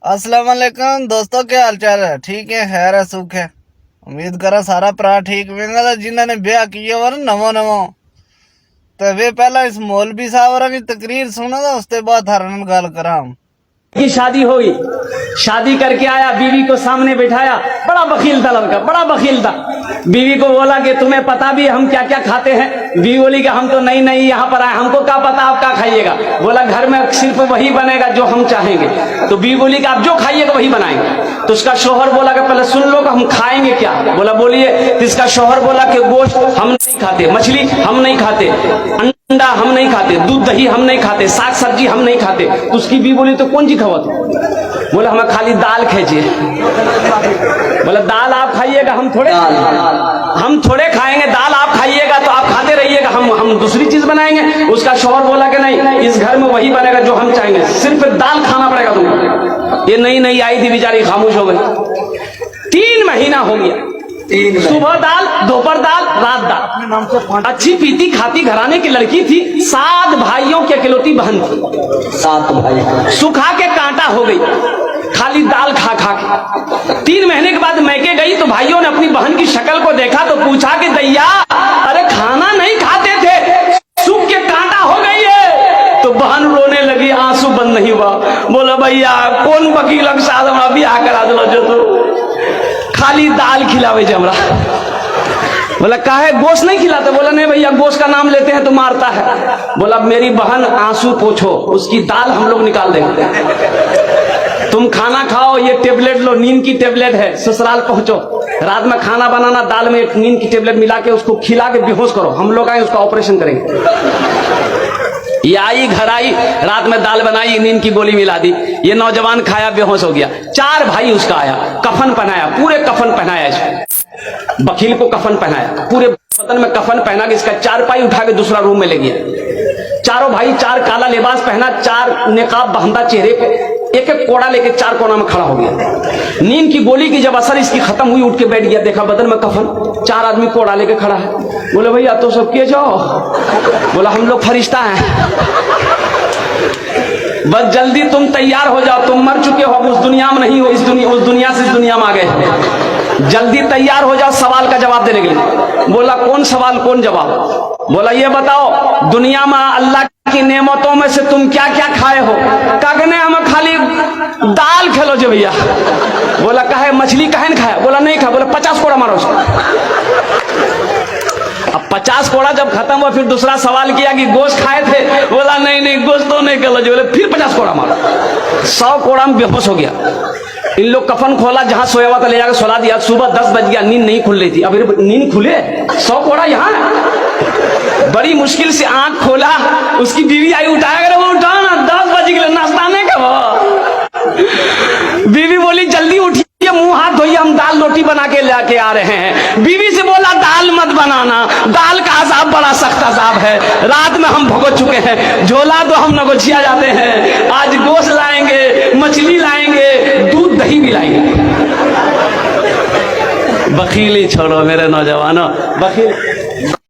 अस्सलाम वालेकुम दोस्तों, क्या हाल चाल है? ठीक है, खैर है, सुख है। उम्मीद करा सारा भरा ठीक होगा। जिन्होंने ब्याह किया वर नवो नवो तो वे पहला इस मौलवी साहब की तकरीर सुना था, उसके बाद थारे नाल गल करा। की शादी हुई, शादी करके आया, बीवी को सामने बिठाया। बड़ा बखील था लड़का, बड़ा बखील था। बीवी को बोला कि तुम्हें पता भी हम क्या क्या खाते हैं? बीवी बोली कि हम तो नई नई यहाँ पर आए, हमको क्या पता आप क्या खाइएगा। बोला घर में सिर्फ वही बनेगा जो हम चाहेंगे। तो बीवी बोली कि आप जो खाइएगा वही बनाएंगे। तो उसका शौहर बोला कि पहले सुन लो कि हम खाएंगे क्या। बोला बोलिए। तो इसका शौहर बोला कि गोश्त हम नहीं खाते, मछली हम नहीं खाते, अंडा हम नहीं खाते, दूध दही हम नहीं खाते, साग सब्जी हम नहीं खाते। तो उसकी बीवी बोली तो कौन सी खावा? बोला हमें खाली दाल खींचे। बोला दाल आप खाइएगा, हम थोड़े खाएंगे। दाल आप खाइएगा तो आप खाते रहिएगा, हम दूसरी चीज बनाएंगे। उसका शौहर बोला कि नहीं, इस घर में वही बनेगा जो हम चाहेंगे, सिर्फ दाल खाना पड़ेगा तुमको। ये नई आई थी बेचारी, खामोश हो गई। 3 महीना हो गया, सुबह दाल, दोपहर दाल, रात दाल। अच्छी पीती खाती घराने की लड़की थी। 7 भाइयों की अकेलौती बहन थी। 7 भाई सुखा के कांटा हो गई, खाली दाल खा खा के। 3 महीने के बाद मैके गई तो भाइयों ने अपनी बहन की शक्ल को देखा तो पूछा कि दैया, अरे खाना नहीं खाते थे, सूख के कांटा हो गई है। तो बहन रोने लगी, आंसू बंद नहीं हुआ। बोला भैया कौन वकील के साथ हमारा ब्याह करा दो जो तो खाली दाल खिलावे जमरा। बोला काहे गोश्त नहीं खिलाते? बोला नहीं भैया, गोश्त का नाम लेते हैं तो मारता है। बोला मेरी बहन आंसू पोछो, उसकी दाल हम लोग निकाल देंगे। तुम खाना खाओ, ये टेबलेट लो, नींद की टेबलेट है, ससुराल पहुंचो, रात में खाना बनाना, दाल में एक नींद की टेबलेट मिला के उसको खिला के बेहोश करो, हम लोग आए उसका ऑपरेशन करेंगे। ये आई, घर आई, रात में दाल बनाई, नींद की गोली मिला दी। ये नौजवान खाया, बेहोश हो गया। 4 भाई उसका आया, कफन पहनाया, पूरे कफन पहनाया इसको। वकील को कफन पहनाया, पूरे बदन में कफन पहना के इसका 4 पाई उठा के दूसरा रूम में ले गया। चारों भाई 4 काला लिबास पहना, 4 निकाब बांधा चेहरे पे, एक एक कोड़ा लेके 4 कोना में खड़ा हो गया। नींद की गोली की जब असर इसकी खत्म हुई, उठ के बैठ गया, देखा बदन में कफन, 4 आदमी कोड़ा लेके खड़ा है। बोले भैया तो सब किए जाओ। बोला हम लोग फरिश्ता हैं, बस जल्दी तुम तैयार हो जाओ, तुम मर चुके हो, उस दुनिया में नहीं हो, उस दुनिया से इस दुनिया में आ गए, जल्दी तैयार हो जाओ सवाल का जवाब देने के लिए। बोला कौन सवाल कौन जवाब? बोला ये बताओ दुनिया में अल्लाह की नेमतों में से तुम क्या क्या खाए हो? कहने हम खाली दाल खेलो जो भैया। बोला कहे मछली कहे न खाया? बोला नहीं खाया। बोला 50 कोड़ा मारो उसको। अब 50 कोड़ा जब खत्म हुआ, फिर दूसरा सवाल किया कि गोश्त खाए थे? बोला नहीं गोश्त तो नहीं खेलो जो। बोले फिर 50 कोड़ा मारो। 100 कोड़ा में बेहोश हो गया। इन लोग कफन खोला, जहां सोया हुआ था ले जाकर सुला दिया। सुबह 10 बज गया, नींद नहीं खुल रही थी। अब नींद खुले, 100 कोड़ा यहाँ। बड़ी मुश्किल से आंख खोला, उसकी बीवी आई, उठाया करे, वो उठाओ ना, 10 बज गए, नाश्ता नहीं करो। बीवी बोली जल्दी उठिए, मुंह हाथ धोइए, हम दाल रोटी बना के लेके आ रहे हैं। बीवी से बोला दाल मत बनाना, दाल का अजाब बड़ा सख्त अजाब है, रात में हम भुगत चुके हैं, झोला तो हम नगोचिया जाते हैं, आज गोश्त लाएंगे, मछली लाएंगे, दूध दही भी लाएंगे। बखीली छोड़ो मेरे नौजवानों, बखील